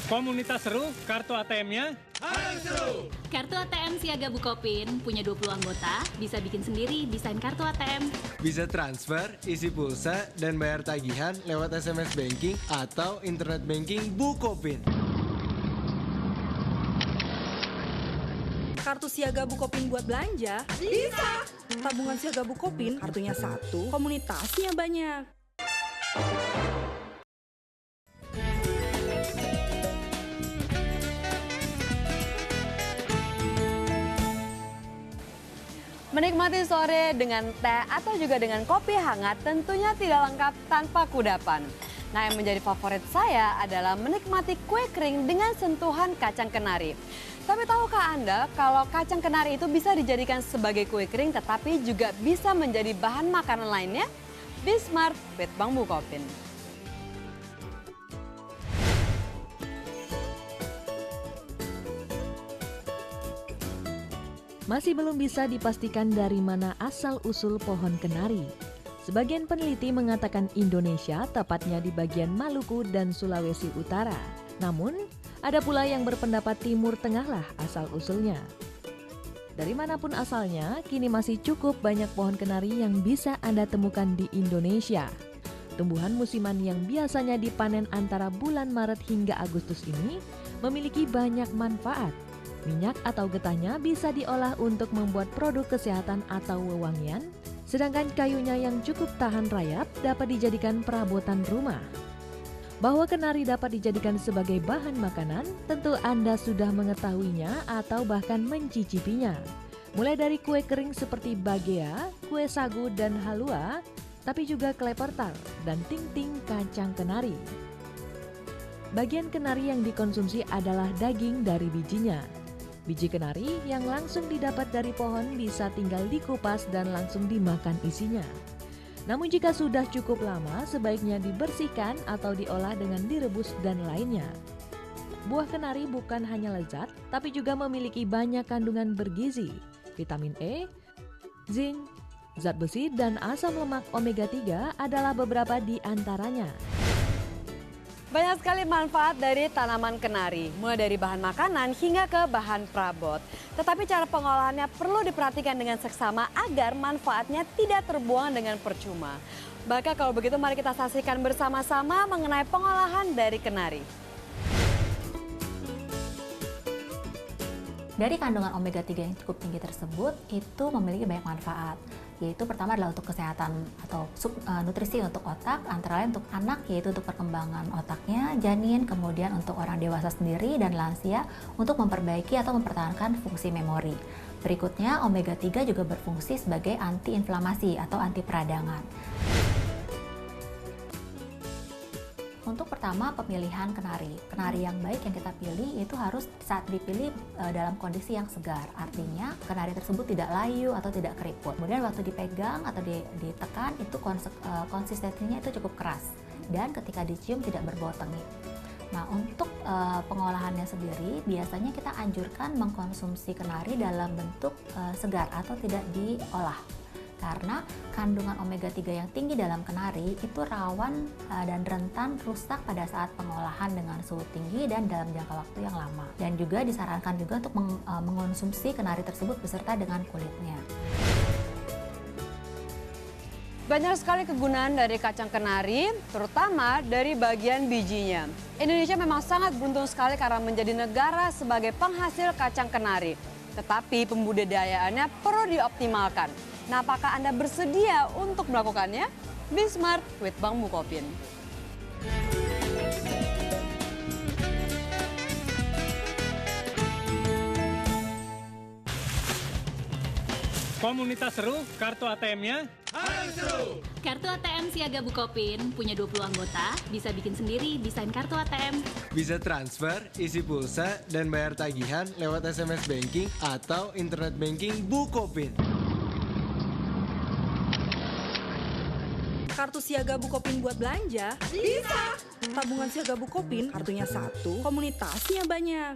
Komunitas seru, kartu ATM-nya harus seru. Kartu ATM Siaga Bukopin punya 20 anggota, bisa bikin sendiri desain kartu ATM. Bisa transfer, isi pulsa, dan bayar tagihan lewat SMS banking atau internet banking Bukopin. Kartu Siaga Bukopin buat belanja? Bisa. Tabungan Siaga Bukopin, kartunya satu, komunitasnya banyak. Menikmati sore dengan teh atau juga dengan kopi hangat tentunya tidak lengkap tanpa kudapan. Nah, yang menjadi favorit saya adalah menikmati kue kering dengan sentuhan kacang kenari. Tapi tahukah Anda kalau kacang kenari itu bisa dijadikan sebagai kue kering tetapi juga bisa menjadi bahan makanan lainnya? Be Smart with Bank Bukopin. Masih belum bisa dipastikan dari mana asal-usul pohon kenari. Sebagian peneliti mengatakan Indonesia, tepatnya di bagian Maluku dan Sulawesi Utara. Namun, ada pula yang berpendapat Timur Tengah lah asal-usulnya. Dari manapun asalnya, kini masih cukup banyak pohon kenari yang bisa Anda temukan di Indonesia. Tumbuhan musiman yang biasanya dipanen antara bulan Maret hingga Agustus ini memiliki banyak manfaat. Minyak atau getahnya bisa diolah untuk membuat produk kesehatan atau wewangian, sedangkan kayunya yang cukup tahan rayap dapat dijadikan perabotan rumah. Bahwa kenari dapat dijadikan sebagai bahan makanan, tentu Anda sudah mengetahuinya atau bahkan mencicipinya. Mulai dari kue kering seperti bagea, kue sagu dan halua, tapi juga klepertar dan ting-ting kacang kenari. Bagian kenari yang dikonsumsi adalah daging dari bijinya. Biji kenari yang langsung didapat dari pohon bisa tinggal dikupas dan langsung dimakan isinya. Namun jika sudah cukup lama, sebaiknya dibersihkan atau diolah dengan direbus dan lainnya. Buah kenari bukan hanya lezat, tapi juga memiliki banyak kandungan bergizi, vitamin E, zinc, zat besi, dan asam lemak omega 3 adalah beberapa di antaranya. Banyak sekali manfaat dari tanaman kenari, mulai dari bahan makanan hingga ke bahan perabot. Tetapi cara pengolahannya perlu diperhatikan dengan seksama agar manfaatnya tidak terbuang dengan percuma. Maka kalau begitu mari kita saksikan bersama-sama mengenai pengolahan dari kenari. Dari kandungan omega 3 yang cukup tinggi tersebut, itu memiliki banyak manfaat. Yaitu pertama adalah untuk kesehatan atau nutrisi untuk otak, antara lain untuk anak yaitu untuk perkembangan otaknya, janin, kemudian untuk orang dewasa sendiri dan lansia untuk memperbaiki atau mempertahankan fungsi memori. Berikutnya, omega 3 juga berfungsi sebagai antiinflamasi atau anti peradangan. Untuk pertama, pemilihan kenari. Kenari yang baik yang kita pilih itu harus saat dipilih dalam kondisi yang segar. Artinya, kenari tersebut tidak layu atau tidak keriput. Kemudian waktu dipegang atau ditekan itu konsistensinya itu cukup keras. Dan ketika dicium tidak berbau tengik. Nah, untuk pengolahannya sendiri, biasanya kita anjurkan mengkonsumsi kenari dalam bentuk segar atau tidak diolah. Karena kandungan omega 3 yang tinggi dalam kenari itu rawan dan rentan rusak pada saat pengolahan dengan suhu tinggi dan dalam jangka waktu yang lama. Dan juga disarankan juga untuk mengonsumsi kenari tersebut beserta dengan kulitnya. Banyak sekali kegunaan dari kacang kenari, terutama dari bagian bijinya. Indonesia memang sangat beruntung sekali karena menjadi negara sebagai penghasil kacang kenari. Tetapi pembudidayaannya perlu dioptimalkan. Nah, apakah Anda bersedia untuk melakukannya? Be Smart with Bank Bukopin. komunitas seru, kartu ATM-nya Harus seru. Kartu ATM Siaga Bukopin punya 20 anggota, bisa bikin sendiri desain kartu ATM. Bisa transfer, isi pulsa, dan bayar tagihan lewat SMS banking atau internet banking Bukopin. Kartu Siaga Bukopin buat belanja? Bisa. Tabungan Siaga Bukopin, kartunya satu, komunitasnya banyak.